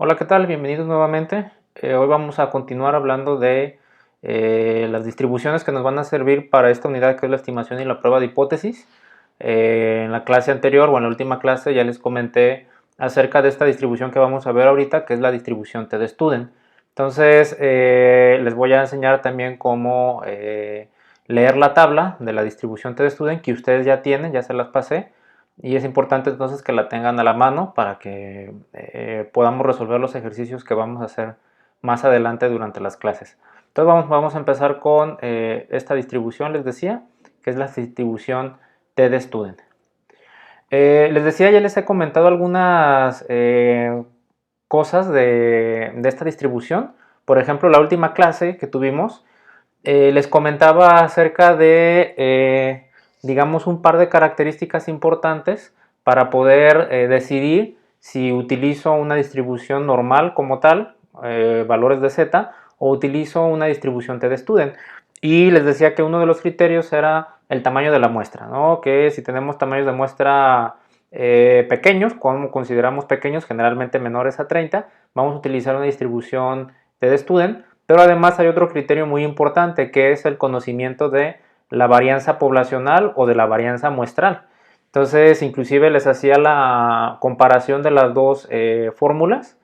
Hola, ¿qué tal? Bienvenidos nuevamente. Hoy vamos a continuar hablando de las distribuciones que nos van a servir para esta unidad que es la estimación y la prueba de hipótesis. En la clase anterior o en la última clase ya les comenté acerca de esta distribución que vamos a ver ahorita, que es la distribución TD-Student. Entonces, les voy a enseñar también cómo leer la tabla de la distribución TD-Student que ustedes ya tienen, ya se las pasé. Y es importante entonces que la tengan a la mano para que podamos resolver los ejercicios que vamos a hacer más adelante durante las clases. Entonces vamos a empezar con esta distribución, les decía, que es la distribución TD-Student. Les decía, ya les he comentado algunas cosas de esta distribución. Por ejemplo, la última clase que tuvimos, les comentaba acerca de, digamos, un par de características importantes para poder decidir si utilizo una distribución normal como tal, valores de z, o utilizo una distribución TD-Student. Y les decía que uno de los criterios era el tamaño de la muestra, ¿no? Que si tenemos tamaños de muestra pequeños, como consideramos pequeños, generalmente menores a 30, vamos a utilizar una distribución TD-Student. Pero además hay otro criterio muy importante, que es el conocimiento de la varianza poblacional o de la varianza muestral. Entonces, inclusive les hacía la comparación de las dos fórmulas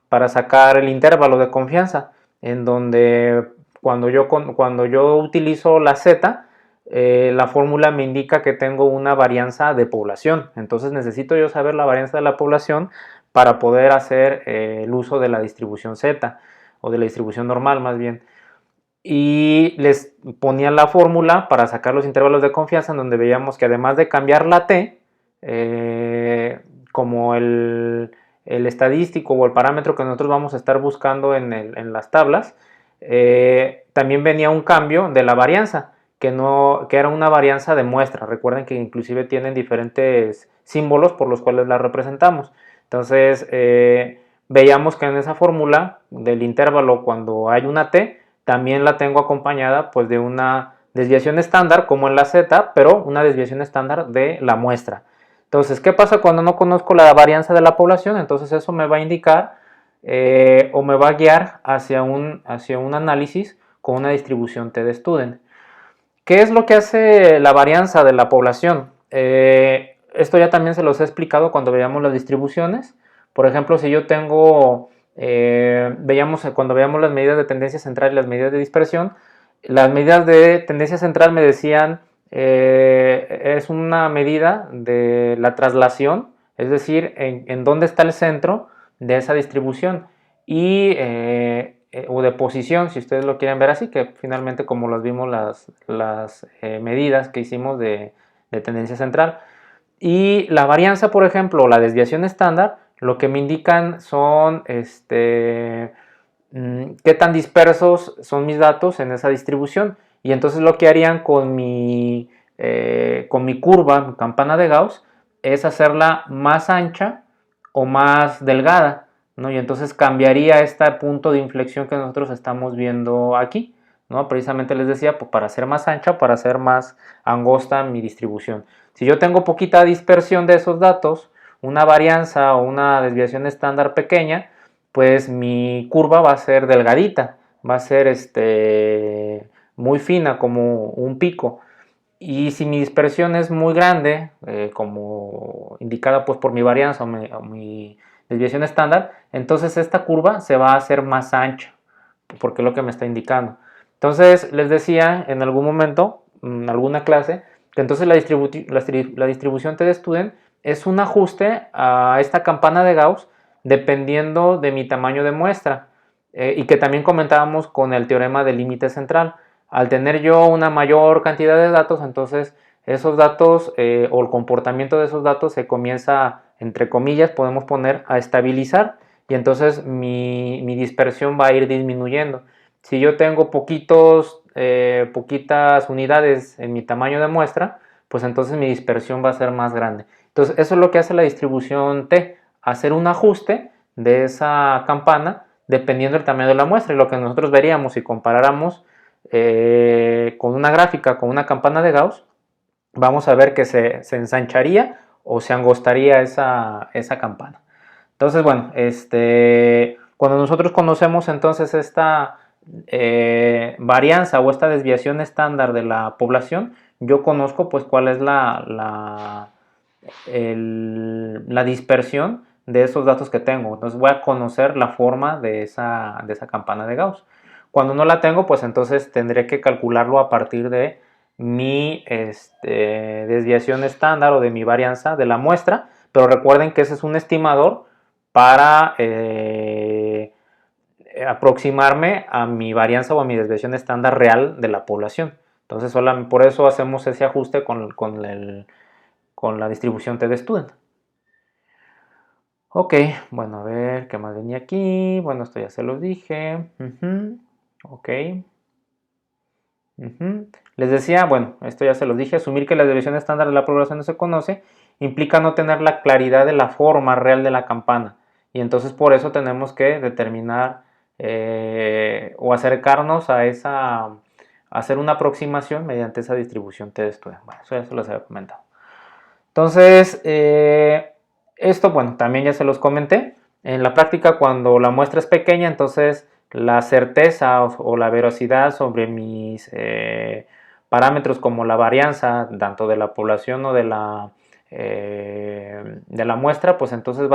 para sacar el intervalo de confianza, en donde cuando yo utilizo la z, la fórmula me indica que tengo una varianza de población. Entonces necesito yo saber la varianza de la población para poder hacer el uso de la distribución z, o de la distribución normal más bien. Y les ponía la fórmula para sacar los intervalos de confianza, en donde veíamos que además de cambiar la t, como el estadístico o el parámetro que nosotros vamos a estar buscando en las tablas, también venía un cambio de la varianza, que era una varianza de muestra. Recuerden que inclusive tienen diferentes símbolos por los cuales la representamos. Entonces, veíamos que en esa fórmula del intervalo, cuando hay una t, también la tengo acompañada pues de una desviación estándar como en la z, pero una desviación estándar de la muestra. Entonces, ¿qué pasa cuando no conozco la varianza de la población? Entonces eso me va a indicar o me va a guiar hacia un análisis con una distribución TD-Student. ¿Qué es lo que hace la varianza de la población? Esto ya también se los he explicado cuando veíamos las distribuciones. Por ejemplo, si yo tengo, cuando veíamos las medidas de tendencia central y las medidas de dispersión, las medidas de tendencia central me decían, es una medida de la traslación, es decir, en dónde está el centro de esa distribución. Y o de posición, si ustedes lo quieren ver así, que finalmente como las vimos las medidas que hicimos de tendencia central. Y la varianza, por ejemplo, la desviación estándar, lo que me indican son qué tan dispersos son mis datos en esa distribución. Y entonces lo que harían con mi curva, mi campana de Gauss, es hacerla más ancha o más delgada, ¿no? Y entonces cambiaría este punto de inflexión que nosotros estamos viendo aquí, ¿no? Precisamente les decía, pues para hacer más ancha, para hacer más angosta mi distribución. Si yo tengo poquita dispersión de esos datos, una varianza o una desviación estándar pequeña, pues mi curva va a ser delgadita, va a ser muy fina, como un pico. Y si mi dispersión es muy grande, como indicada pues por mi varianza o mi desviación estándar, entonces esta curva se va a hacer más ancha, porque es lo que me está indicando. Entonces les decía en algún momento, en alguna clase, que entonces la distribución TD-Student es un ajuste a esta campana de Gauss dependiendo de mi tamaño de muestra, y que también comentábamos con el teorema del límite central. Al tener yo una mayor cantidad de datos, entonces esos datos o el comportamiento de esos datos se comienza, entre comillas, podemos poner a estabilizar, y entonces mi dispersión va a ir disminuyendo. Si yo tengo poquitas unidades en mi tamaño de muestra, pues entonces mi dispersión va a ser más grande. Entonces eso es lo que hace la distribución T, hacer un ajuste de esa campana dependiendo del tamaño de la muestra. Y lo que nosotros veríamos si comparáramos con una gráfica, con una campana de Gauss, vamos a ver que se ensancharía o se angostaría esa campana. Entonces, bueno, cuando nosotros conocemos entonces esta varianza o esta desviación estándar de la población, yo conozco pues cuál es la dispersión de esos datos que tengo. Entonces voy a conocer la forma de esa campana de Gauss. Cuando no la tengo, pues entonces tendré que calcularlo a partir de mi desviación estándar o de mi varianza de la muestra, pero recuerden que ese es un estimador para aproximarme a mi varianza o a mi desviación estándar real de la población. Entonces, por eso hacemos ese ajuste con la distribución t-de-student. Ok, bueno, a ver, ¿qué más venía aquí? Bueno, esto ya se los dije. Ok. Les decía, bueno, esto ya se los dije, asumir que la desviación estándar de la población no se conoce implica no tener la claridad de la forma real de la campana. Y entonces por eso tenemos que determinar o acercarnos a hacer una aproximación mediante esa distribución t-de-student. Bueno, eso ya se los había comentado. Entonces, esto, bueno, también ya se los comenté. En la práctica, cuando la muestra es pequeña, entonces la certeza o la veracidad sobre mis parámetros como la varianza, tanto de la población o de la muestra, pues entonces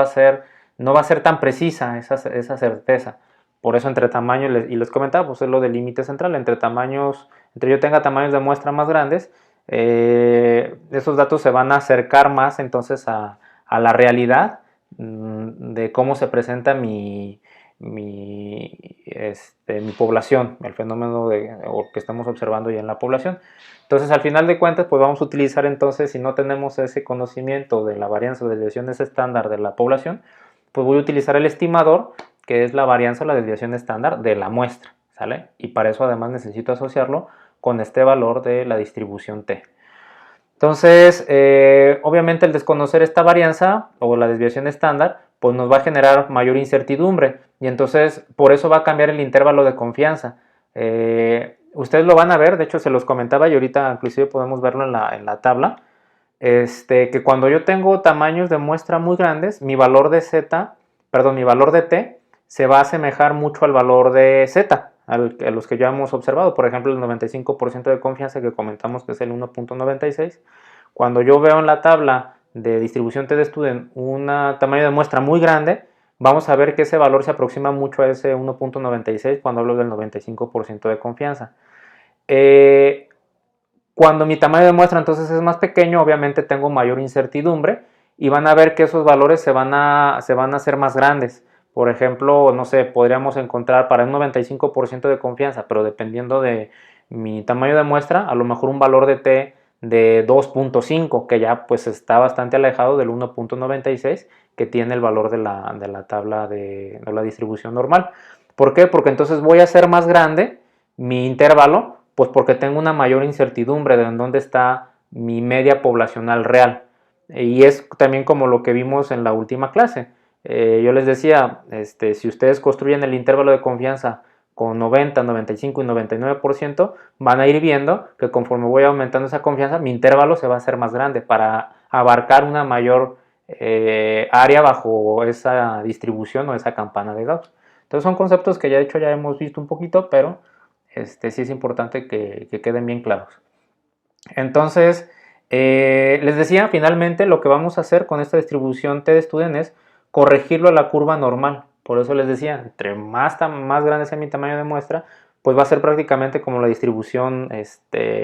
no va a ser tan precisa esa certeza. Por eso entre tamaños, y les comentaba, pues es lo del límite central, entre yo tenga tamaños de muestra más grandes, esos datos se van a acercar más entonces a la realidad de cómo se presenta mi población, el fenómeno que estamos observando ya en la población. Entonces, al final de cuentas, pues vamos a utilizar entonces, si no tenemos ese conocimiento de la varianza o desviaciones estándar de la población, pues voy a utilizar el estimador, que es la varianza o la desviación estándar de la muestra, ¿sale? Y para eso además necesito asociarlo con este valor de la distribución t. Entonces, obviamente el desconocer esta varianza o la desviación estándar, pues nos va a generar mayor incertidumbre y entonces por eso va a cambiar el intervalo de confianza. Ustedes lo van a ver, de hecho se los comentaba y ahorita inclusive podemos verlo en la tabla, que cuando yo tengo tamaños de muestra muy grandes, mi valor de t se va a asemejar mucho al valor de z, a los que ya hemos observado. Por ejemplo, el 95% de confianza que comentamos que es el 1.96. Cuando yo veo en la tabla de distribución t-de-student un tamaño de muestra muy grande, vamos a ver que ese valor se aproxima mucho a ese 1.96 cuando hablo del 95% de confianza. Cuando mi tamaño de muestra entonces es más pequeño, obviamente tengo mayor incertidumbre y van a ver que esos valores se van a hacer más grandes. Por ejemplo, no sé, podríamos encontrar para un 95% de confianza, pero dependiendo de mi tamaño de muestra, a lo mejor un valor de t de 2.5, que ya pues está bastante alejado del 1.96 que tiene el valor de la tabla de la distribución normal. ¿Por qué? Porque entonces voy a hacer más grande mi intervalo, pues porque tengo una mayor incertidumbre de en dónde está mi media poblacional real. Y es también como lo que vimos en la última clase. Yo les decía, si ustedes construyen el intervalo de confianza con 90, 95 y 99%, van a ir viendo que conforme voy aumentando esa confianza, mi intervalo se va a hacer más grande para abarcar una mayor área bajo esa distribución o esa campana de Gauss. Entonces son conceptos que ya de hecho ya hemos visto un poquito, pero sí es importante que queden bien claros. Entonces, les decía, finalmente lo que vamos a hacer con esta distribución t-de-student es corregirlo a la curva normal. Por eso les decía, entre más grande sea mi tamaño de muestra, pues va a ser prácticamente como la distribución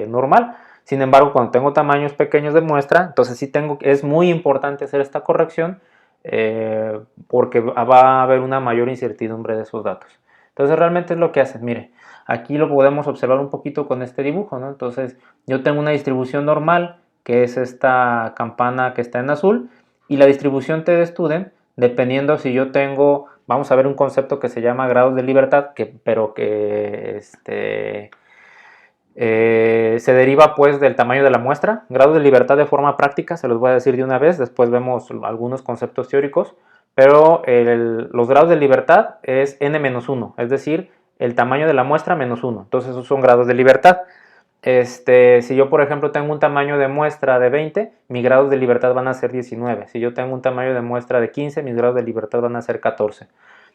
normal. Sin embargo, cuando tengo tamaños pequeños de muestra, entonces sí es muy importante hacer esta corrección porque va a haber una mayor incertidumbre de esos datos. Entonces realmente es lo que hacen, mire, aquí lo podemos observar un poquito con este dibujo, ¿no? Entonces yo tengo una distribución normal, que es esta campana que está en azul, y la distribución t-de-student, dependiendo si yo tengo, vamos a ver un concepto que se llama grados de libertad, pero que se deriva pues del tamaño de la muestra. Grados de libertad de forma práctica, se los voy a decir de una vez, después vemos algunos conceptos teóricos, pero los grados de libertad es n-1, es decir, el tamaño de la muestra menos 1. Entonces esos son grados de libertad. Si yo, por ejemplo, tengo un tamaño de muestra de 20, mis grados de libertad van a ser 19. Si yo tengo un tamaño de muestra de 15, mis grados de libertad van a ser 14.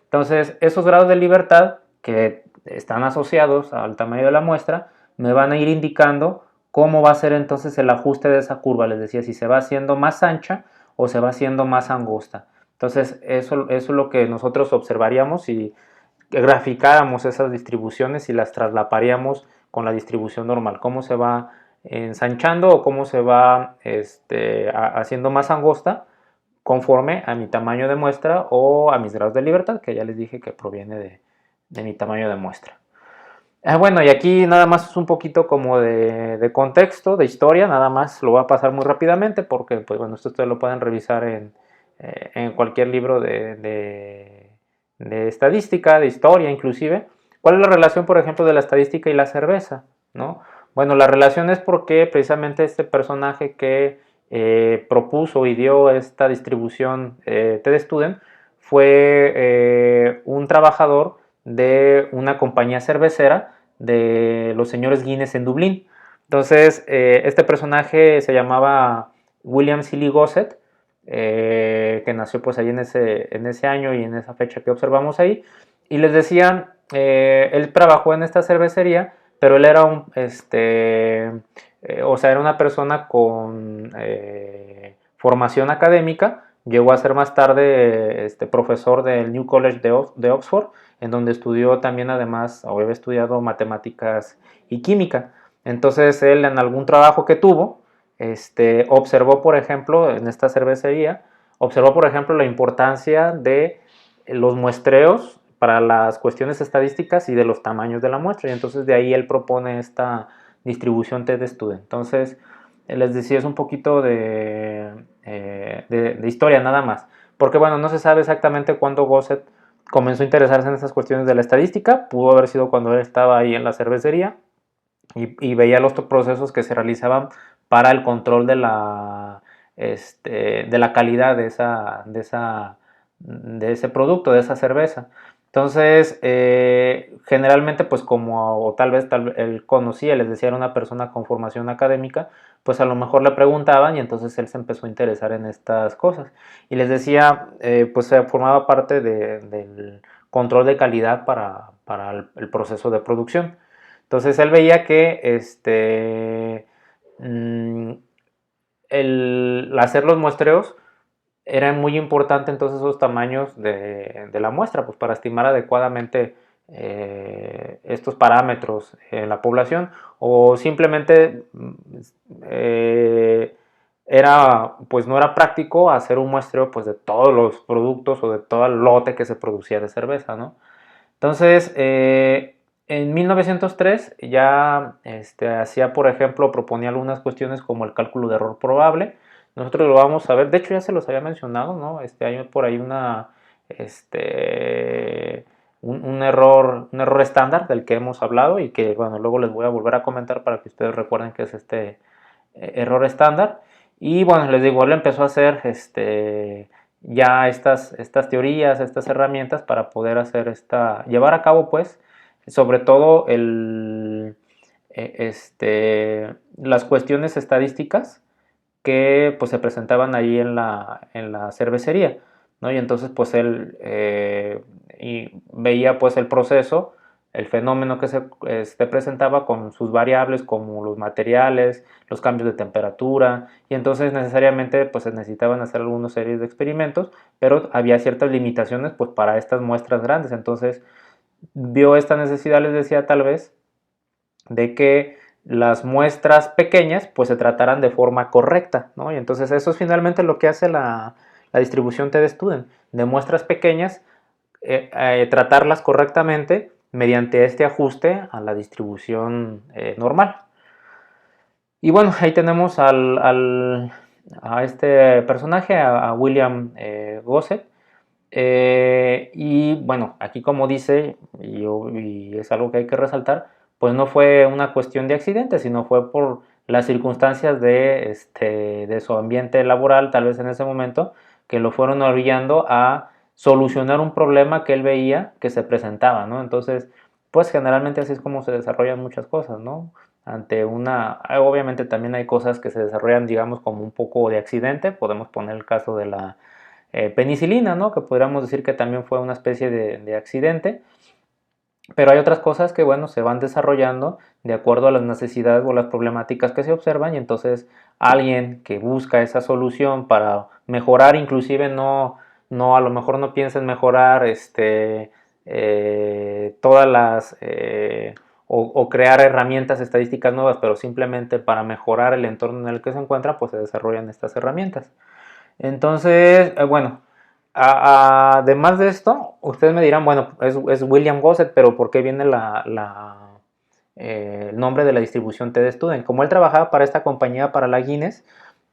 Entonces, esos grados de libertad que están asociados al tamaño de la muestra me van a ir indicando cómo va a ser entonces el ajuste de esa curva. Les decía, si se va haciendo más ancha o se va haciendo más angosta. Entonces, eso es lo que nosotros observaríamos si graficáramos esas distribuciones y las traslaparíamos con la distribución normal, cómo se va ensanchando o cómo se va haciendo más angosta conforme a mi tamaño de muestra o a mis grados de libertad, que ya les dije que proviene de mi tamaño de muestra. Bueno, y aquí nada más es un poquito como de contexto, de historia, nada más lo voy a pasar muy rápidamente porque, pues bueno, esto ustedes lo pueden revisar en cualquier libro de estadística, de historia inclusive. ¿Cuál es la relación, por ejemplo, de la estadística y la cerveza? ¿No? Bueno, la relación es porque precisamente este personaje que propuso y dio esta distribución Ted Student fue un trabajador de una compañía cervecera de los señores Guinness en Dublín. Entonces, este personaje se llamaba William Seeley Gossett, que nació pues ahí en ese año y en esa fecha que observamos ahí. Y les decían, él trabajó en esta cervecería, pero él era o sea, era una persona con formación académica. Llegó a ser más tarde profesor del New College de Oxford, en donde estudió también además, o había estudiado matemáticas y química. Entonces él en algún trabajo que tuvo, observó, por ejemplo, en esta cervecería, observó, por ejemplo, la importancia de los muestreos para las cuestiones estadísticas y de los tamaños de la muestra. Y entonces de ahí él propone esta distribución T-de-Student. Entonces, les decía, es un poquito de historia nada más. Porque, bueno, no se sabe exactamente cuándo Gossett comenzó a interesarse en esas cuestiones de la estadística. Pudo haber sido cuando él estaba ahí en la cervecería y veía los procesos que se realizaban para el control de la calidad de ese producto, de esa cerveza. Entonces, generalmente, pues como o tal vez él conocía, les decía, era una persona con formación académica, pues a lo mejor le preguntaban y entonces él se empezó a interesar en estas cosas. Y les decía, pues formaba parte del control de calidad para el proceso de producción. Entonces él veía que el hacer los muestreos era muy importante, entonces esos tamaños de la muestra, pues para estimar adecuadamente estos parámetros en la población, o simplemente pues no era práctico hacer un muestreo pues de todos los productos o de todo el lote que se producía de cerveza, ¿no? Entonces, en 1903 ya hacía, por ejemplo, proponía algunas cuestiones como el cálculo de error probable. Nosotros lo vamos a ver, de hecho ya se los había mencionado, ¿no? Hay por ahí un error estándar del que hemos hablado y que, bueno, luego les voy a volver a comentar para que ustedes recuerden que es error estándar. Y bueno, les digo, él empezó a hacer ya estas teorías, estas herramientas para poder llevar a cabo, pues, sobre todo las cuestiones estadísticas que pues se presentaban ahí en la cervecería, ¿no? Y entonces pues él y veía pues el proceso, el fenómeno que se presentaba con sus variables como los materiales, los cambios de temperatura, y entonces necesariamente pues se necesitaban hacer algunas series de experimentos, pero había ciertas limitaciones pues para estas muestras grandes. Entonces vio esta necesidad, les decía, tal vez de que las muestras pequeñas pues se trataran de forma correcta, ¿no? Y entonces eso es finalmente lo que hace la distribución T-de-Student, de muestras pequeñas, tratarlas correctamente mediante este ajuste a la distribución normal. Y bueno, ahí tenemos a este personaje, a William Gossett. Y bueno, aquí como dice, y es algo que hay que resaltar, pues no fue una cuestión de accidente, sino fue por las circunstancias de su ambiente laboral, tal vez en ese momento, que lo fueron orillando a solucionar un problema que él veía que se presentaba, ¿no? Entonces, pues generalmente así es como se desarrollan muchas cosas, ¿no? ante una, obviamente también hay cosas que se desarrollan, digamos, como un poco de accidente. Podemos poner el caso de la penicilina, ¿no? Que podríamos decir que también fue una especie de accidente. Pero hay otras cosas que, bueno, se van desarrollando de acuerdo a las necesidades o las problemáticas que se observan, y entonces alguien que busca esa solución para mejorar, inclusive a lo mejor no piensa en mejorar todas las o crear herramientas estadísticas nuevas, pero simplemente para mejorar el entorno en el que se encuentra, pues se desarrollan estas herramientas. Entonces, bueno, además de esto, ustedes me dirán, bueno, es William Gossett, pero ¿por qué viene el nombre de la distribución TD-Student? Como él trabajaba para esta compañía, para la Guinness,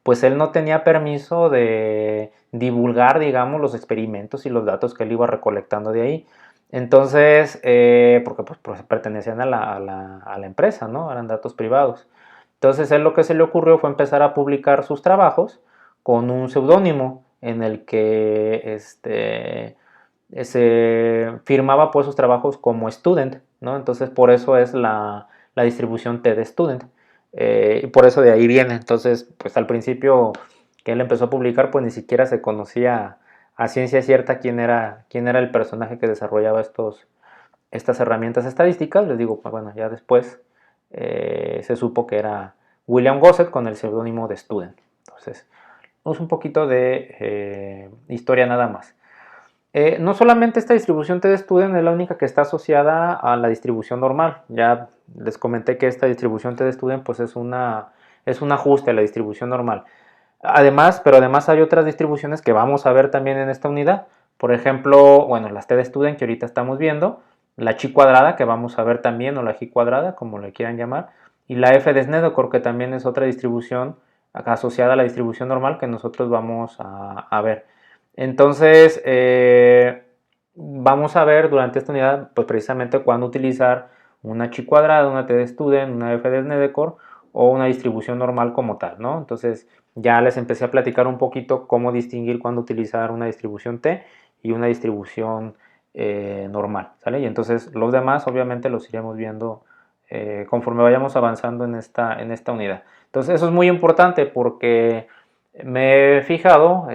pues él no tenía permiso de divulgar, digamos, los experimentos y los datos que él iba recolectando de ahí. Entonces, porque pues pertenecían a la empresa, ¿no? Eran datos privados. Entonces, él lo que se le ocurrió fue empezar a publicar sus trabajos con un seudónimo en el que se firmaba por sus trabajos como student, ¿no? Entonces por eso es la distribución T de student, y por eso de ahí viene. Entonces, pues al principio que él empezó a publicar, pues ni siquiera se conocía a ciencia cierta quién era el personaje que desarrollaba estas herramientas estadísticas. Les digo, pues bueno, ya después se supo que era William Gossett con el seudónimo de student. Entonces, es un poquito de historia nada más. No solamente esta distribución TD-Student es la única que está asociada a la distribución normal. Ya les comenté que esta distribución TD-Student pues es un ajuste a la distribución normal. Pero además hay otras distribuciones que vamos a ver también en esta unidad. Por ejemplo, bueno, las TD-Student que ahorita estamos viendo, la chi cuadrada que vamos a ver también, o la G cuadrada, como le quieran llamar, y la F de Snedeker, que también es otra distribución asociada a la distribución normal que nosotros vamos a ver. Entonces, vamos a ver durante esta unidad, pues precisamente cuándo utilizar una chi cuadrada, una TD-Student, una F de Snedeker o una distribución normal como tal, ¿no? Entonces, ya les empecé a platicar un poquito cómo distinguir cuándo utilizar una distribución T y una distribución normal, ¿sale? Y entonces los demás obviamente los iremos viendo conforme vayamos avanzando en esta unidad. Entonces eso es muy importante porque me he fijado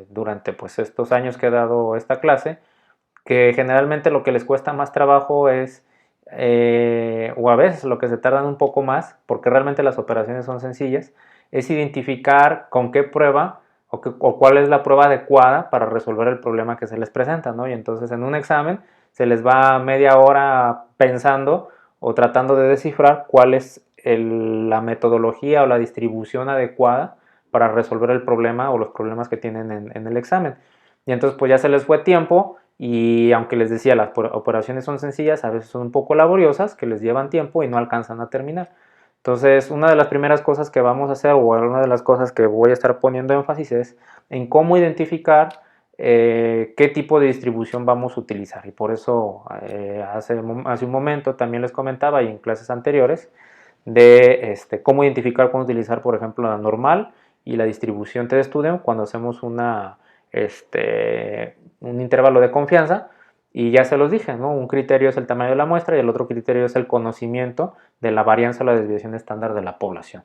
durante pues estos años que he dado esta clase que generalmente lo que les cuesta más trabajo es, o a veces lo que se tardan un poco más, porque realmente las operaciones son sencillas, es identificar con qué prueba o cuál es la prueba adecuada para resolver el problema que se les presenta, ¿no? Y entonces en un examen se les va media hora pensando o tratando de descifrar cuál es la metodología o la distribución adecuada para resolver el problema o los problemas que tienen en el examen. Y entonces pues ya se les fue tiempo, y aunque les decía, las operaciones son sencillas, a veces son un poco laboriosas, que les llevan tiempo y no alcanzan a terminar. Entonces, una de las primeras cosas que vamos a hacer, o una de las cosas que voy a estar poniendo énfasis, es en cómo identificar qué tipo de distribución vamos a utilizar. Y por eso hace un momento también les comentaba, y en clases anteriores, de cómo identificar cómo utilizar, por ejemplo, la normal y la distribución TD-Student cuando hacemos un intervalo de confianza. Y ya se los dije, ¿no? Un criterio es el tamaño de la muestra y el otro criterio es el conocimiento de la varianza o la desviación estándar de la población.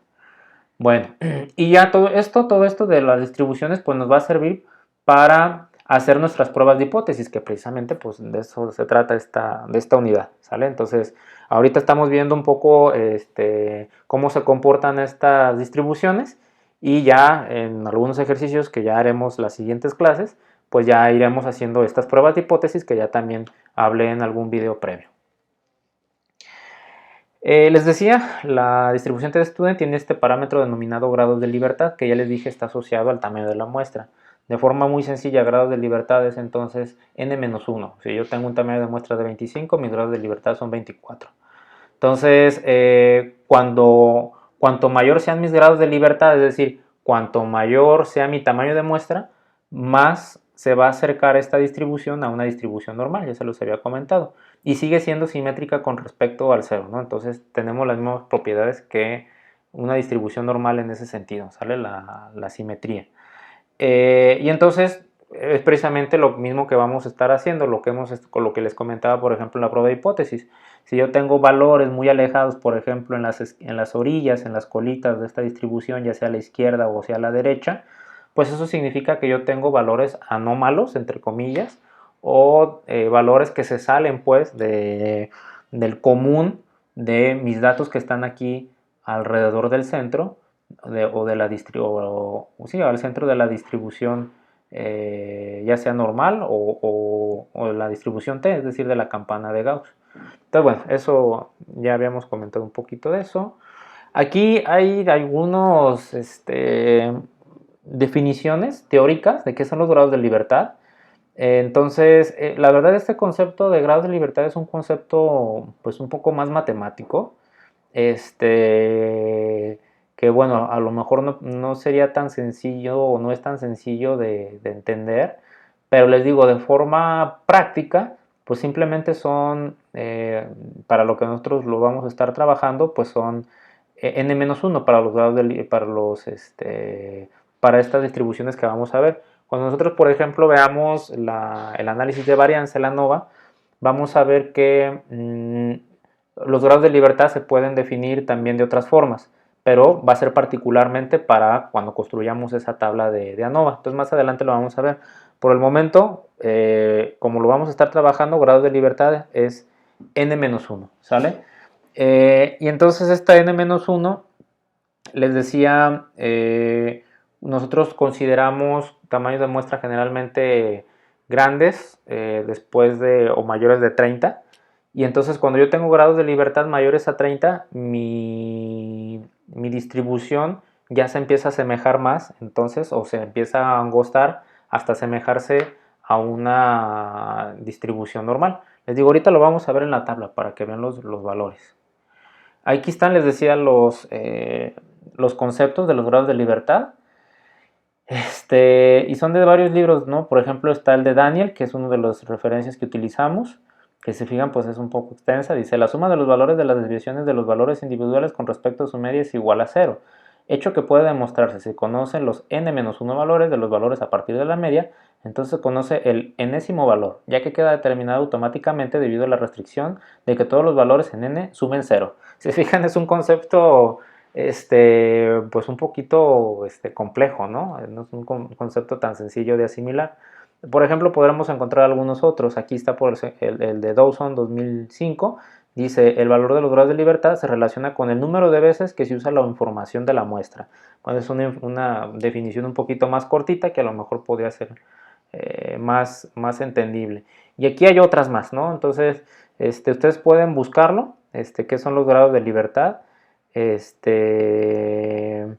Bueno, y ya todo esto de las distribuciones pues nos va a servir para hacer nuestras pruebas de hipótesis, que precisamente pues de eso se trata de esta unidad, ¿sale? Entonces, ahorita estamos viendo un poco cómo se comportan estas distribuciones, y ya en algunos ejercicios que ya haremos las siguientes clases, pues ya iremos haciendo estas pruebas de hipótesis que ya también hablé en algún video previo. Les decía, la distribución TD-Student tiene este parámetro denominado grados de libertad, que ya les dije está asociado al tamaño de la muestra. De forma muy sencilla, grados de libertad es entonces n-1. Si yo tengo un tamaño de muestra de 25, mis grados de libertad son 24. Entonces, cuanto mayor sean mis grados de libertad, es decir, cuanto mayor sea mi tamaño de muestra, más se va a acercar esta distribución a una distribución normal, ya se los había comentado, y sigue siendo simétrica con respecto al cero, ¿no? Entonces tenemos las mismas propiedades que una distribución normal en ese sentido, ¿sale? La simetría. Y entonces es precisamente lo mismo que vamos a estar haciendo, con lo que les comentaba, por ejemplo, en la prueba de hipótesis. Si yo tengo valores muy alejados, por ejemplo, en las orillas, en las colitas de esta distribución, ya sea a la izquierda o sea a la derecha, pues eso significa que yo tengo valores anómalos, entre comillas, o valores que se salen pues del común de mis datos que están aquí alrededor del centro sí, al centro de la distribución, ya sea normal o la distribución T, es decir, de la campana de Gauss. Entonces, bueno, eso ya habíamos comentado un poquito de eso. Aquí hay algunos definiciones teóricas de qué son los grados de libertad. Entonces, la verdad, este concepto de grados de libertad es un concepto pues un poco más matemático. Que bueno, a lo mejor no sería tan sencillo o no es tan sencillo de entender, pero les digo, de forma práctica, pues simplemente son, para lo que nosotros lo vamos a estar trabajando, pues son n-1 para los grados para estas distribuciones que vamos a ver. Cuando nosotros, por ejemplo, veamos el análisis de varianza en la ANOVA, vamos a ver que los grados de libertad se pueden definir también de otras formas, pero va a ser particularmente para cuando construyamos esa tabla de ANOVA. Entonces más adelante lo vamos a ver. Por el momento, como lo vamos a estar trabajando, grados de libertad es n-1, ¿sale? Y entonces esta n-1, les decía, nosotros consideramos tamaños de muestra generalmente grandes, después de o mayores de 30. Y entonces cuando yo tengo grados de libertad mayores a 30, mi distribución ya se empieza a asemejar más, entonces, o se empieza a angostar hasta asemejarse a una distribución normal. Les digo, ahorita lo vamos a ver en la tabla para que vean los valores. Aquí están, les decía, los conceptos de los grados de libertad. Y son de varios libros, ¿no? Por ejemplo, está el de Daniel, que es una de las referencias que utilizamos, que se fijan, pues es un poco extensa. Dice, la suma de los valores de las desviaciones de los valores individuales con respecto a su media es igual a 0. Hecho que puede demostrarse si conocen los n-1 valores de los valores a partir de la media, entonces se conoce el enésimo valor, ya que queda determinado automáticamente debido a la restricción de que todos los valores en n sumen 0. Si se fijan, es un concepto pues un poquito complejo, ¿no? No es un concepto tan sencillo de asimilar. Por ejemplo, podremos encontrar algunos otros. Aquí está el de Dawson 2005. Dice, el valor de los grados de libertad se relaciona con el número de veces que se usa la información de la muestra. Bueno, es una definición un poquito más cortita que a lo mejor podría ser más entendible. Y aquí hay otras más, ¿no? Entonces, ustedes pueden buscarlo, qué son los grados de libertad. Pero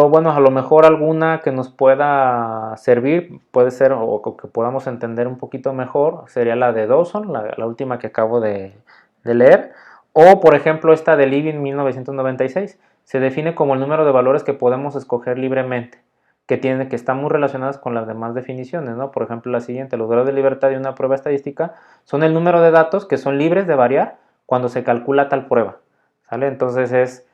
bueno, a lo mejor alguna que nos pueda servir, puede ser, o que podamos entender un poquito mejor, sería la de Dawson, la última que acabo de leer, o por ejemplo esta de Living 1996, se define como el número de valores que podemos escoger libremente, que están muy relacionadas con las demás definiciones, ¿no? Por ejemplo, la siguiente, los grados de libertad de una prueba estadística son el número de datos que son libres de variar cuando se calcula tal prueba, ¿sale? Entonces es,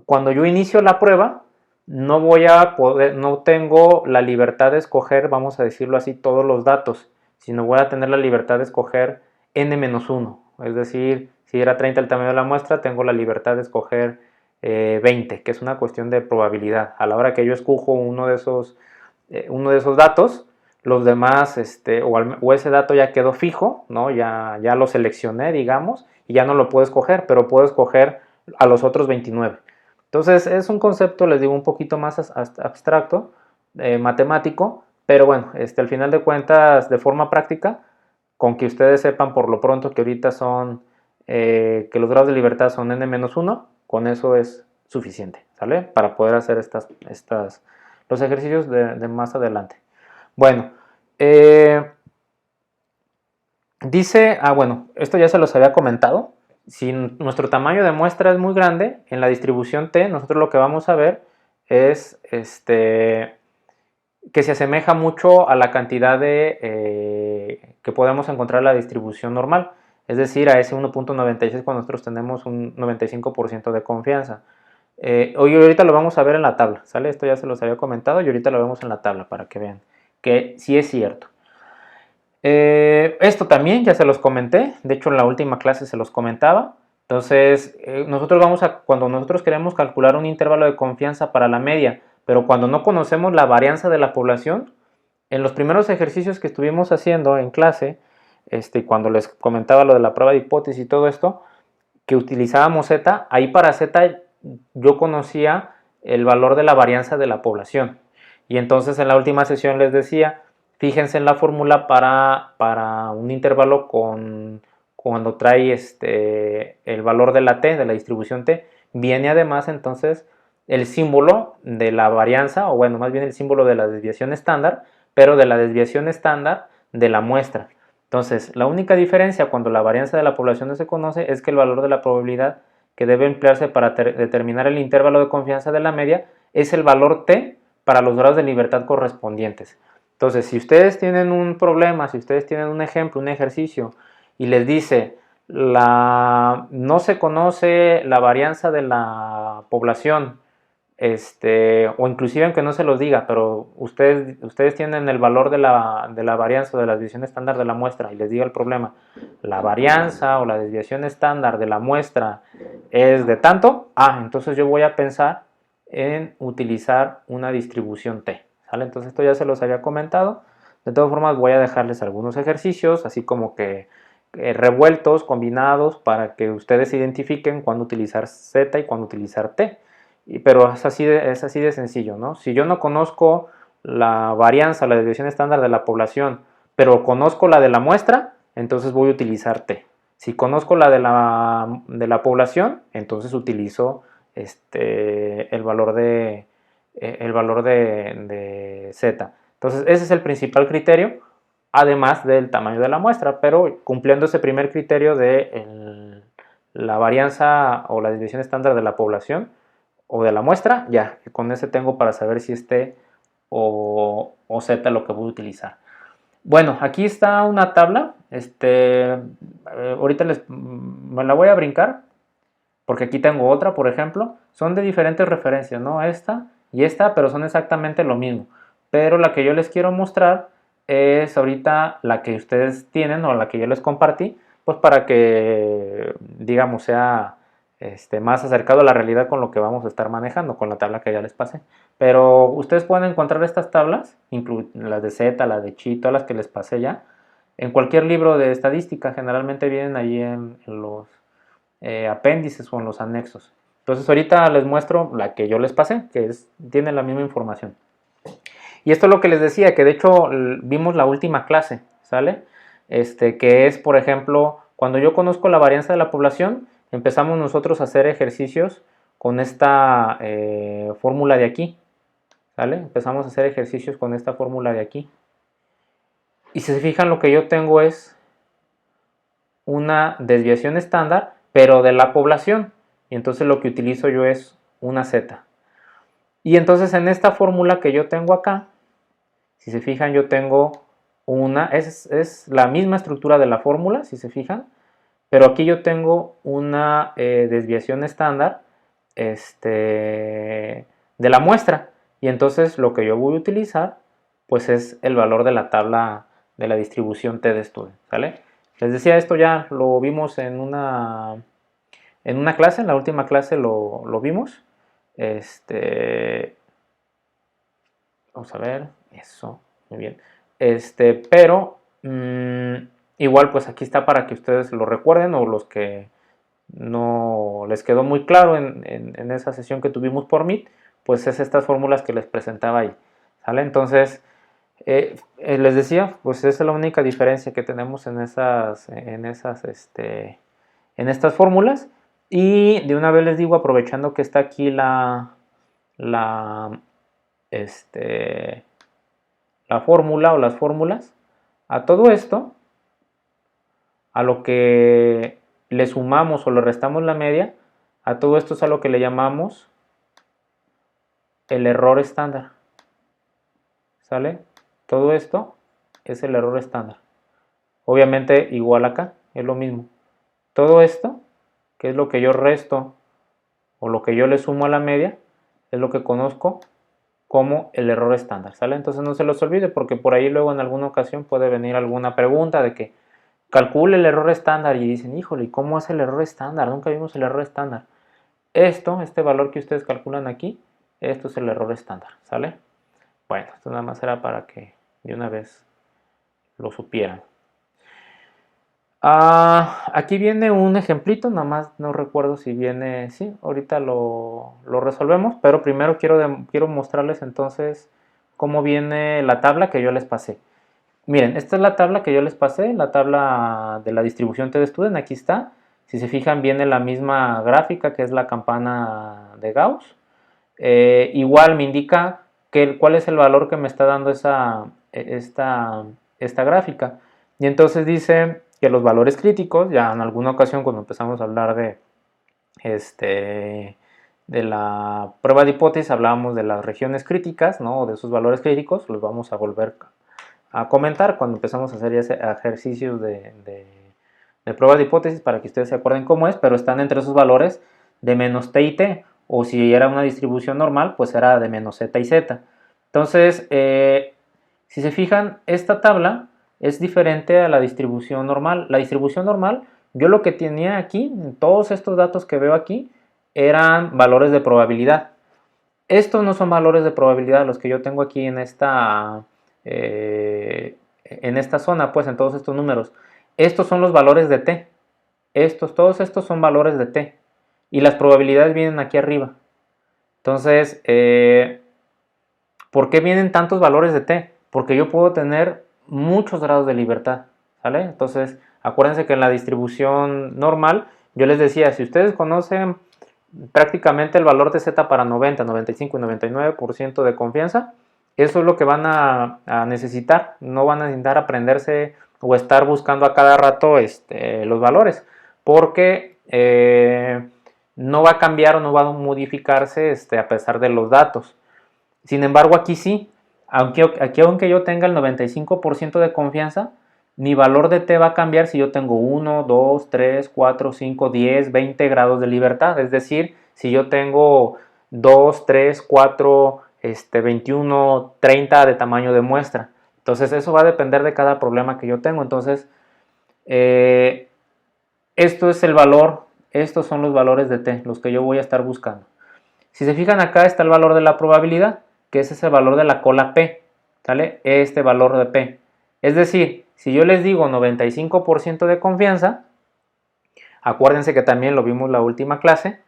cuando yo inicio la prueba, no tengo la libertad de escoger, vamos a decirlo así, todos los datos, sino voy a tener la libertad de escoger n-1, es decir, si era 30 el tamaño de la muestra, tengo la libertad de escoger 20, que es una cuestión de probabilidad. A la hora que yo escojo uno de esos datos, los demás, o ese dato ya quedó fijo, ¿no? Ya lo seleccioné, digamos, y ya no lo puedo escoger, pero puedo escoger a los otros 29. Entonces es un concepto, les digo, un poquito más abstracto, matemático, pero bueno, al final de cuentas, de forma práctica, con que ustedes sepan por lo pronto que ahorita que los grados de libertad son n-1, con eso es suficiente, ¿sale? Para poder hacer los ejercicios de más adelante. Bueno, dice, bueno, esto ya se los había comentado. Si nuestro tamaño de muestra es muy grande, en la distribución T, nosotros lo que vamos a ver es que se asemeja mucho a la cantidad que podemos encontrar en la distribución normal, es decir, a ese 1.96 cuando nosotros tenemos un 95% de confianza. Hoy ahorita lo vamos a ver en la tabla, ¿sale? Esto ya se los había comentado y ahorita lo vemos en la tabla para que vean que sí es cierto. Esto también ya se los comenté, de hecho en la última clase se los comentaba. Entonces, cuando nosotros queremos calcular un intervalo de confianza para la media, pero cuando no conocemos la varianza de la población, en los primeros ejercicios que estuvimos haciendo en clase, cuando les comentaba lo de la prueba de hipótesis y todo esto, que utilizábamos Z, ahí para Z yo conocía el valor de la varianza de la población. Y entonces en la última sesión les decía, fíjense en la fórmula para un intervalo cuando trae el valor de la t, de la distribución t, viene además entonces el símbolo de la varianza, o bueno, más bien el símbolo de la desviación estándar, pero de la desviación estándar de la muestra. Entonces, la única diferencia cuando la varianza de la población no se conoce es que el valor de la probabilidad que debe emplearse para determinar el intervalo de confianza de la media es el valor t para los grados de libertad correspondientes. Entonces, si ustedes tienen un problema, si ustedes tienen un ejemplo, un ejercicio, y les dice, no se conoce la varianza de la población, o inclusive aunque no se los diga, pero ustedes tienen el valor de la varianza o de la desviación estándar de la muestra y les diga el problema, la varianza o la desviación estándar de la muestra es de tanto, entonces yo voy a pensar en utilizar una distribución T, ¿sale? Entonces esto ya se los había comentado. De todas formas voy a dejarles algunos ejercicios, así como que revueltos, combinados, para que ustedes identifiquen cuándo utilizar Z y cuándo utilizar T. Pero es así de sencillo, ¿no? Si yo no conozco la varianza, la desviación estándar de la población, pero conozco la de la muestra, entonces voy a utilizar T. Si conozco la de la población, entonces utilizo el valor de Z. Entonces ese es el principal criterio, además del tamaño de la muestra, pero cumpliendo ese primer criterio de la varianza o la desviación estándar de la población o de la muestra, ya, con ese tengo para saber si es T o Z lo que voy a utilizar. Bueno, aquí está una tabla, ahorita me la voy a brincar, porque aquí tengo otra, por ejemplo, son de diferentes referencias, ¿no? Esta y esta, pero son exactamente lo mismo. Pero la que yo les quiero mostrar es ahorita la que ustedes tienen o la que yo les compartí, pues para que, digamos, sea más acercado a la realidad con lo que vamos a estar manejando, con la tabla que ya les pasé. Pero ustedes pueden encontrar estas tablas, las de Z, las de Chi, todas las que les pasé ya, en cualquier libro de estadística, generalmente vienen ahí en los apéndices o en los anexos. Entonces ahorita les muestro la que yo les pasé, tiene la misma información. Y esto es lo que les decía, que de hecho vimos la última clase, ¿sale? Que es, por ejemplo, cuando yo conozco la varianza de la población, empezamos nosotros a hacer ejercicios con esta fórmula de aquí, ¿sale? Empezamos a hacer ejercicios con esta fórmula de aquí. Y si se fijan, lo que yo tengo es una desviación estándar, pero de la población. Y entonces lo que utilizo yo es una Z. Y entonces en esta fórmula que yo tengo acá, si se fijan, yo tengo es la misma estructura de la fórmula, si se fijan, pero aquí yo tengo una desviación estándar de la muestra. Y entonces lo que yo voy a utilizar, pues es el valor de la tabla de la distribución T de estudio, ¿sale? Les decía, esto ya lo vimos en una clase, en la última clase lo vimos. Vamos a ver, eso, muy bien. Pero igual pues aquí está para que ustedes lo recuerden, o los que no les quedó muy claro en esa sesión que tuvimos por Meet, pues es estas fórmulas que les presentaba ahí, ¿sale? Entonces, les decía, pues esa es la única diferencia que tenemos en estas fórmulas. Y de una vez les digo, aprovechando que está aquí la fórmula o las fórmulas, a todo esto, a lo que le sumamos o le restamos la media, a todo esto es a lo que le llamamos el error estándar, ¿sale? Todo esto es el error estándar. Obviamente igual acá, es lo mismo. Todo esto, que es lo que yo resto o lo que yo le sumo a la media, es lo que conozco como el error estándar, ¿sale? Entonces no se los olvide, porque por ahí luego en alguna ocasión puede venir alguna pregunta de que calcule el error estándar y dicen, híjole, ¿cómo hace el error estándar? Nunca vimos el error estándar. Este valor que ustedes calculan aquí, esto es el error estándar, ¿sale? Bueno, esto nada más era para que de una vez lo supieran. Aquí viene un ejemplito, nada más no recuerdo si viene, sí, ahorita lo resolvemos, pero primero quiero mostrarles entonces cómo viene la tabla que yo les pasé. Miren, esta es la tabla que yo les pasé, la tabla de la distribución TDStudent, aquí está. Si se fijan viene la misma gráfica que es la campana de Gauss. Igual me indica cuál es el valor que me está dando esta gráfica. Y entonces dice que los valores críticos, ya en alguna ocasión cuando empezamos a hablar de la prueba de hipótesis, hablábamos de las regiones críticas, ¿no? De esos valores críticos, los vamos a volver a comentar cuando empezamos a hacer ejercicios de prueba de hipótesis para que ustedes se acuerden cómo es, pero están entre esos valores de menos t y t, o si era una distribución normal, pues era de menos z y z. Entonces, si se fijan, esta tabla es diferente a la distribución normal. La distribución normal, yo lo que tenía aquí, en todos estos datos que veo aquí, eran valores de probabilidad. Estos no son valores de probabilidad los que yo tengo aquí en esta zona, pues en todos estos números. Estos son los valores de t. Todos estos son valores de t. Y las probabilidades vienen aquí arriba. Entonces, ¿por qué vienen tantos valores de t? Porque yo puedo tener muchos grados de libertad, ¿sale? Entonces, acuérdense que en la distribución normal, yo les decía, si ustedes conocen prácticamente el valor de z para 90, 95 y 99% de confianza, eso es lo que van a necesitar. No van a necesitar aprenderse o estar buscando a cada rato los valores, porque no va a cambiar o no va a modificarse a pesar de los datos. Sin embargo, aquí sí, aunque yo tenga el 95% de confianza, mi valor de t va a cambiar si yo tengo 1, 2, 3, 4, 5, 10, 20 grados de libertad. Es decir, si yo tengo 2, 3, 4, 21, 30 de tamaño de muestra. Entonces eso va a depender de cada problema que yo tengo. Entonces, esto es el valor, estos son los valores de t, los que yo voy a estar buscando. Si se fijan acá está el valor de la probabilidad, que ese es el valor de la cola p, ¿sale? Este valor de p. Es decir, si yo les digo 95% de confianza, acuérdense que también lo vimos la última clase,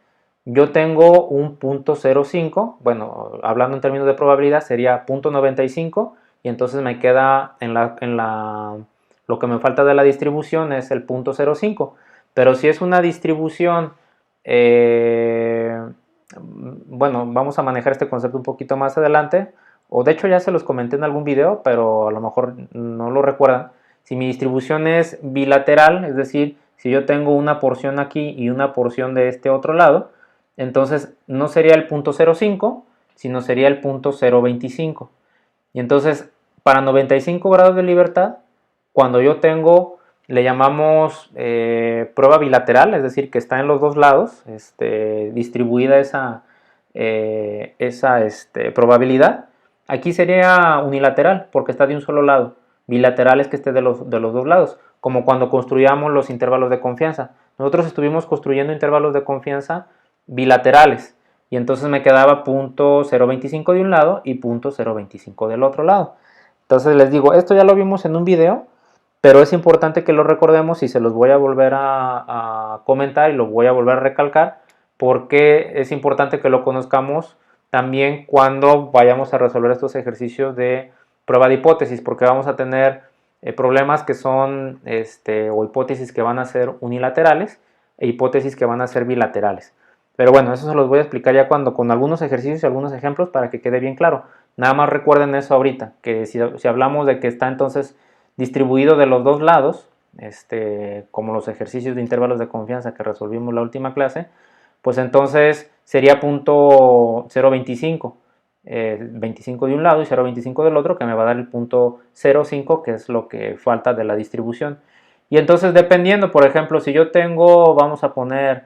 yo tengo un 0.05, bueno, hablando en términos de probabilidad sería 0.95 y entonces me queda lo que me falta de la distribución es el 0.05. Pero si es una distribución, bueno, vamos a manejar este concepto un poquito más adelante, o de hecho ya se los comenté en algún video, pero a lo mejor no lo recuerdan. Si mi distribución es bilateral, es decir, si yo tengo una porción aquí y una porción de este otro lado, entonces no sería el 0.05, sino sería el 0.025. Y entonces, para 95 grados de libertad, cuando yo tengo, le llamamos prueba bilateral, es decir, que está en los dos lados, distribuida esa probabilidad. Aquí sería unilateral, porque está de un solo lado. Bilateral es que esté de los dos lados, como cuando construíamos los intervalos de confianza. Nosotros estuvimos construyendo intervalos de confianza bilaterales, y entonces me quedaba 0.025 de un lado y 0.025 del otro lado. Entonces les digo, esto ya lo vimos en un video, pero es importante que lo recordemos y se los voy a volver a comentar y lo voy a volver a recalcar, porque es importante que lo conozcamos también cuando vayamos a resolver estos ejercicios de prueba de hipótesis, porque vamos a tener problemas que son, o hipótesis que van a ser unilaterales e hipótesis que van a ser bilaterales. Pero bueno, eso se los voy a explicar ya con algunos ejercicios y algunos ejemplos para que quede bien claro. Nada más recuerden eso ahorita, que si hablamos de que está entonces distribuido de los dos lados, como los ejercicios de intervalos de confianza que resolvimos la última clase, pues entonces sería 0.025, 25 de un lado y 0.25 del otro, que me va a dar el 0.05, que es lo que falta de la distribución. Y entonces dependiendo, por ejemplo, si yo tengo, vamos a poner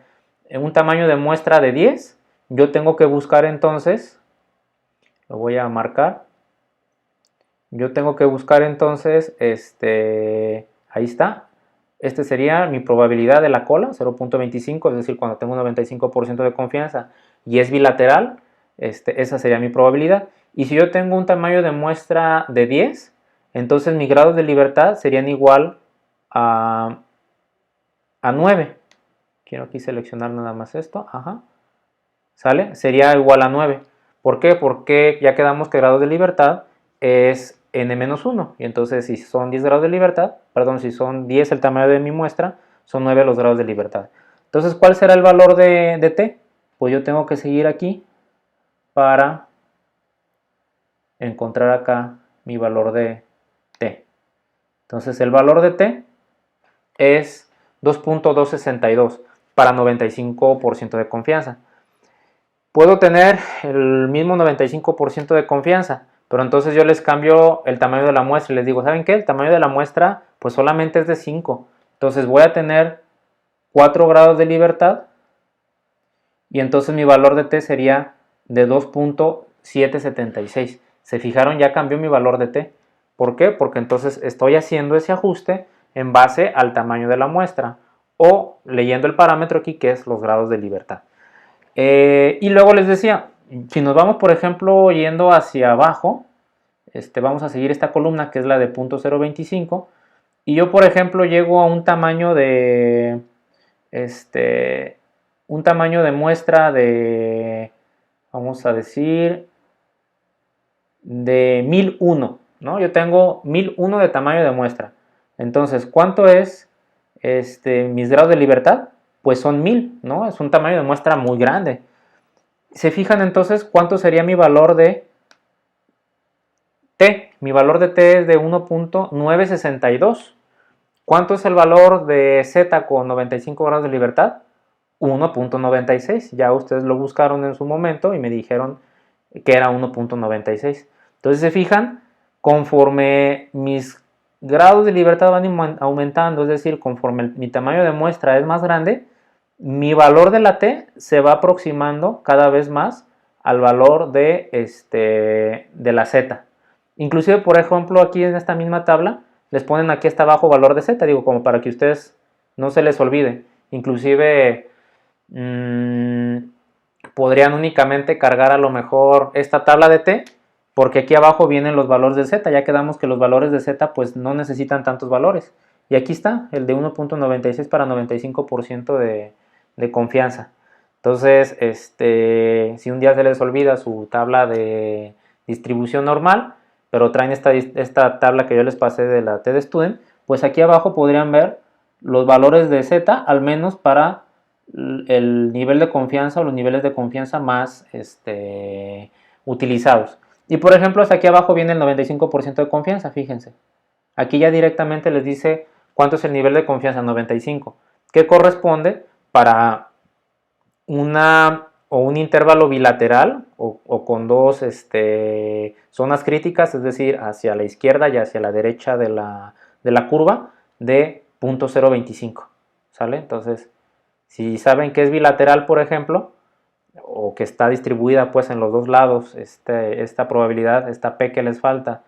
un tamaño de muestra de 10, yo tengo que buscar entonces, lo voy a marcar, yo tengo que buscar entonces, ahí está, este sería mi probabilidad de la cola, 0.25, es decir, cuando tengo un 95% de confianza y es bilateral, esa sería mi probabilidad. Y si yo tengo un tamaño de muestra de 10, entonces mis grados de libertad serían igual a 9. Quiero aquí seleccionar nada más esto, ajá, ¿sale? Sería igual a 9. ¿Por qué? Porque ya quedamos que grado de libertad es n-1. Y entonces si son 10 grados de libertad, perdón, si son 10 el tamaño de mi muestra, son 9 los grados de libertad. Entonces, ¿cuál será el valor de t? Pues yo tengo que seguir aquí para encontrar acá mi valor de t. Entonces, el valor de t es 2.262 para 95% de confianza. Puedo tener el mismo 95% de confianza, pero entonces yo les cambio el tamaño de la muestra y les digo, ¿saben qué? El tamaño de la muestra pues solamente es de 5. Entonces voy a tener 4 grados de libertad y entonces mi valor de t sería de 2.776. ¿Se fijaron? Ya cambió mi valor de t. ¿Por qué? Porque entonces estoy haciendo ese ajuste en base al tamaño de la muestra o leyendo el parámetro aquí que es los grados de libertad. Y luego les decía, si nos vamos por ejemplo yendo hacia abajo, vamos a seguir esta columna que es la de 0.025 y yo por ejemplo llego a un tamaño de muestra de, vamos a decir, de 1001, ¿no? Yo tengo 1001 de tamaño de muestra. Entonces, ¿cuánto es mis grados de libertad? Pues son 1000, ¿no? Es un tamaño de muestra muy grande. ¿Se fijan entonces cuánto sería mi valor de t? Mi valor de t es de 1.962. ¿Cuánto es el valor de z con 95 grados de libertad? 1.96. Ya ustedes lo buscaron en su momento y me dijeron que era 1.96. Entonces se fijan, conforme mis grados de libertad van aumentando, es decir, conforme mi tamaño de muestra es más grande, mi valor de la t se va aproximando cada vez más al valor de la z. Inclusive, por ejemplo, aquí en esta misma tabla, les ponen aquí hasta abajo valor de z, digo, como para que ustedes no se les olvide. Inclusive podrían únicamente cargar a lo mejor esta tabla de t, porque aquí abajo vienen los valores de z, ya quedamos que los valores de z pues no necesitan tantos valores. Y aquí está, el de 1.96 para 95% de confianza. Entonces, si un día se les olvida su tabla de distribución normal, pero traen esta tabla que yo les pasé de la TDStudent, pues aquí abajo podrían ver los valores de z, al menos para el nivel de confianza o los niveles de confianza más utilizados. Y por ejemplo, hasta aquí abajo viene el 95% de confianza, fíjense. Aquí ya directamente les dice cuánto es el nivel de confianza, 95, que corresponde para un intervalo bilateral o con dos zonas críticas, es decir, hacia la izquierda y hacia la derecha de la curva de 0.025, ¿sale? Entonces, si saben que es bilateral, por ejemplo, o que está distribuida pues en los dos lados esta probabilidad, esta P que les falta,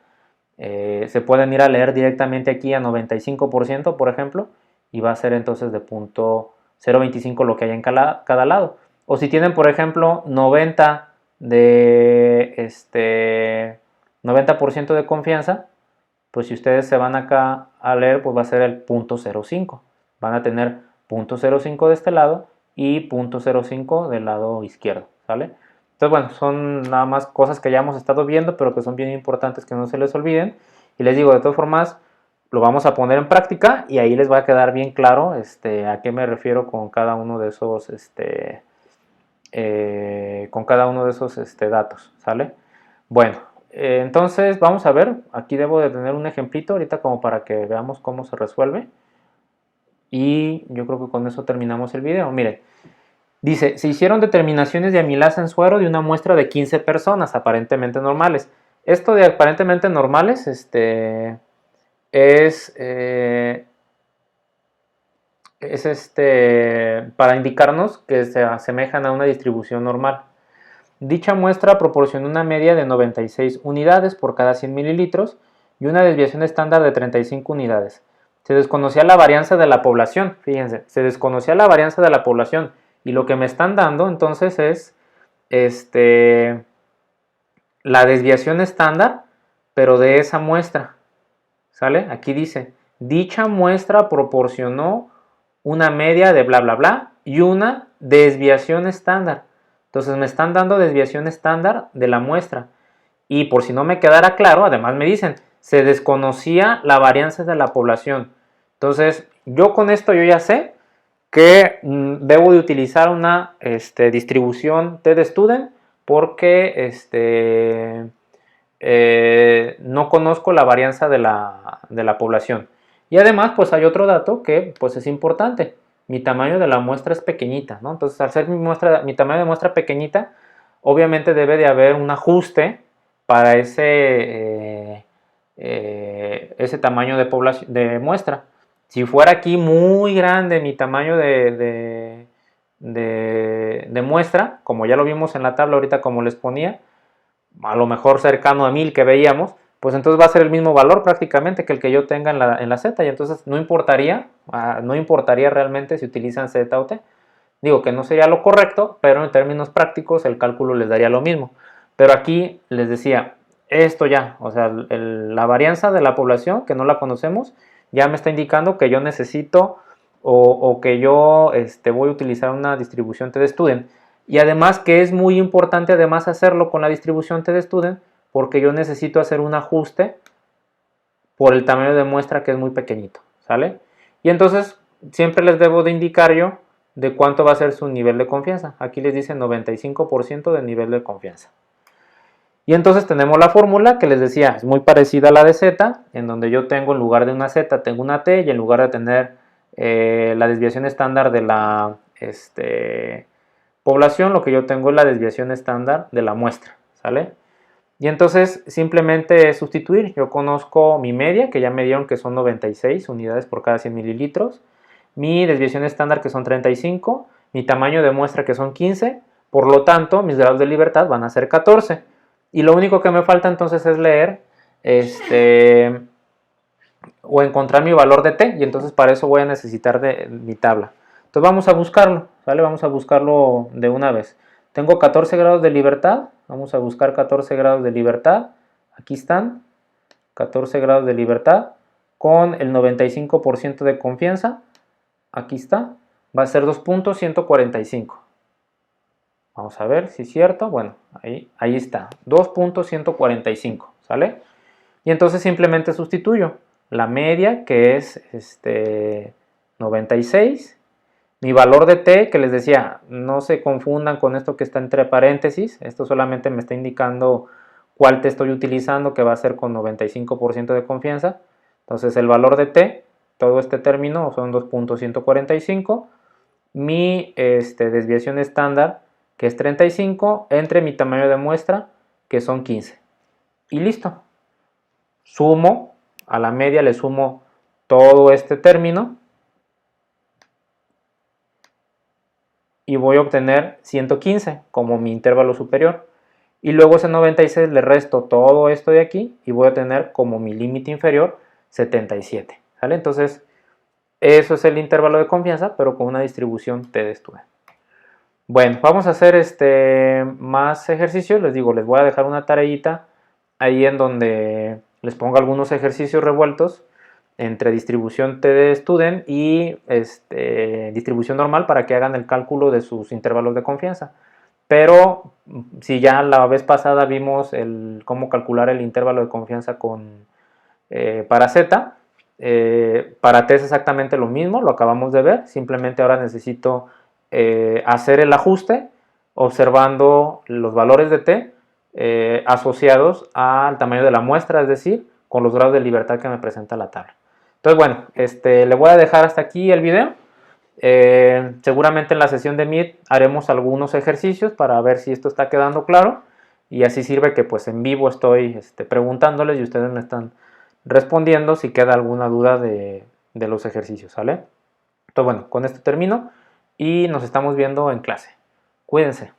se pueden ir a leer directamente aquí a 95%, por ejemplo, y va a ser entonces de 0.025 lo que hay en cada lado. O si tienen, por ejemplo, 90% de confianza, pues si ustedes se van acá a leer, pues va a ser el 0.05. Van a tener 0.05 de este lado y 0.05 del lado izquierdo, ¿sale? Entonces, bueno, son nada más cosas que ya hemos estado viendo, pero que son bien importantes que no se les olviden. Y les digo, de todas formas, lo vamos a poner en práctica y ahí les va a quedar bien claro a qué me refiero con cada uno de esos, datos, ¿sale? Bueno, entonces vamos a ver, aquí debo de tener un ejemplito ahorita como para que veamos cómo se resuelve. Y yo creo que con eso terminamos el video. Miren, dice, se hicieron determinaciones de amilasa en suero de una muestra de 15 personas aparentemente normales. Esto de aparentemente normales es para indicarnos que se asemejan a una distribución normal. Dicha muestra proporcionó una media de 96 unidades por cada 100 mililitros y una desviación estándar de 35 unidades. Se desconocía la varianza de la población, fíjense, se desconocía la varianza de la población y lo que me están dando entonces es la desviación estándar, pero de esa muestra, ¿sale? Aquí dice, dicha muestra proporcionó una media de bla bla bla y una desviación estándar. Entonces me están dando desviación estándar de la muestra. Y por si no me quedara claro, además me dicen, se desconocía la varianza de la población. Entonces, yo con esto yo ya sé que debo de utilizar una distribución t-de-student porque no conozco la varianza de la población. Y además, pues hay otro dato que pues es importante. Mi tamaño de la muestra es pequeñita, ¿no? Entonces, al ser mi tamaño de muestra pequeñita, obviamente debe de haber un ajuste para ese tamaño de población, de muestra. Si fuera aquí muy grande mi tamaño de muestra, como ya lo vimos en la tabla ahorita como les ponía, a lo mejor cercano a 1000 que veíamos, pues entonces va a ser el mismo valor prácticamente que el que yo tenga en la Z, y entonces no importaría realmente si utilizan Z o T. Digo que no sería lo correcto, pero en términos prácticos el cálculo les daría lo mismo. Pero aquí les decía, esto ya, o sea, la varianza de la población, que no la conocemos, ya me está indicando que yo necesito o que yo voy a utilizar una distribución t-de-student. Y además que es muy importante además hacerlo con la distribución t-de-student porque yo necesito hacer un ajuste por el tamaño de muestra que es muy pequeñito, ¿sale? Y entonces siempre les debo de indicar yo de cuánto va a ser su nivel de confianza. Aquí les dice 95% de nivel de confianza. Y entonces tenemos la fórmula que les decía, es muy parecida a la de Z, en donde yo tengo en lugar de una Z, tengo una T, y en lugar de tener la desviación estándar de la población, lo que yo tengo es la desviación estándar de la muestra, ¿sale? Y entonces simplemente es sustituir. Yo conozco mi media, que ya me dieron que son 96 unidades por cada 100 mililitros, mi desviación estándar que son 35, mi tamaño de muestra que son 15, por lo tanto mis grados de libertad van a ser 14. Y lo único que me falta entonces es leer o encontrar mi valor de t, y entonces para eso voy a necesitar de mi tabla. Entonces vamos a buscarlo, ¿vale? Vamos a buscarlo de una vez. Tengo 14 grados de libertad, vamos a buscar 14 grados de libertad, aquí están, 14 grados de libertad, con el 95% de confianza, aquí está, va a ser 2.145. Vamos a ver si es cierto, bueno, ahí está, 2.145, ¿sale? Y entonces simplemente sustituyo la media, que es 96, mi valor de t, que les decía, no se confundan con esto que está entre paréntesis, esto solamente me está indicando cuál t estoy utilizando, que va a ser con 95% de confianza. Entonces el valor de t, todo este término son 2.145, mi desviación estándar, que es 35, entre mi tamaño de muestra, que son 15. Y listo. Sumo, a la media le sumo todo este término y voy a obtener 115 como mi intervalo superior. Y luego ese 96 le resto todo esto de aquí y voy a tener como mi límite inferior 77. ¿Sale? Entonces, eso es el intervalo de confianza, pero con una distribución t-de-student. Bueno, vamos a hacer más ejercicios. Les digo, les voy a dejar una tareita ahí en donde les pongo algunos ejercicios revueltos entre distribución t-de-student y distribución normal para que hagan el cálculo de sus intervalos de confianza. Pero si ya la vez pasada vimos cómo calcular el intervalo de confianza para Z, para T es exactamente lo mismo, lo acabamos de ver, simplemente ahora necesito hacer el ajuste observando los valores de T asociados al tamaño de la muestra, es decir, con los grados de libertad que me presenta la tabla. Entonces, bueno, le voy a dejar hasta aquí el video. Seguramente en la sesión de Meet haremos algunos ejercicios para ver si esto está quedando claro, y así sirve que pues en vivo estoy preguntándoles y ustedes me están respondiendo si queda alguna duda de los ejercicios, ¿sale? Entonces, bueno, con esto termino y nos estamos viendo en clase. Cuídense.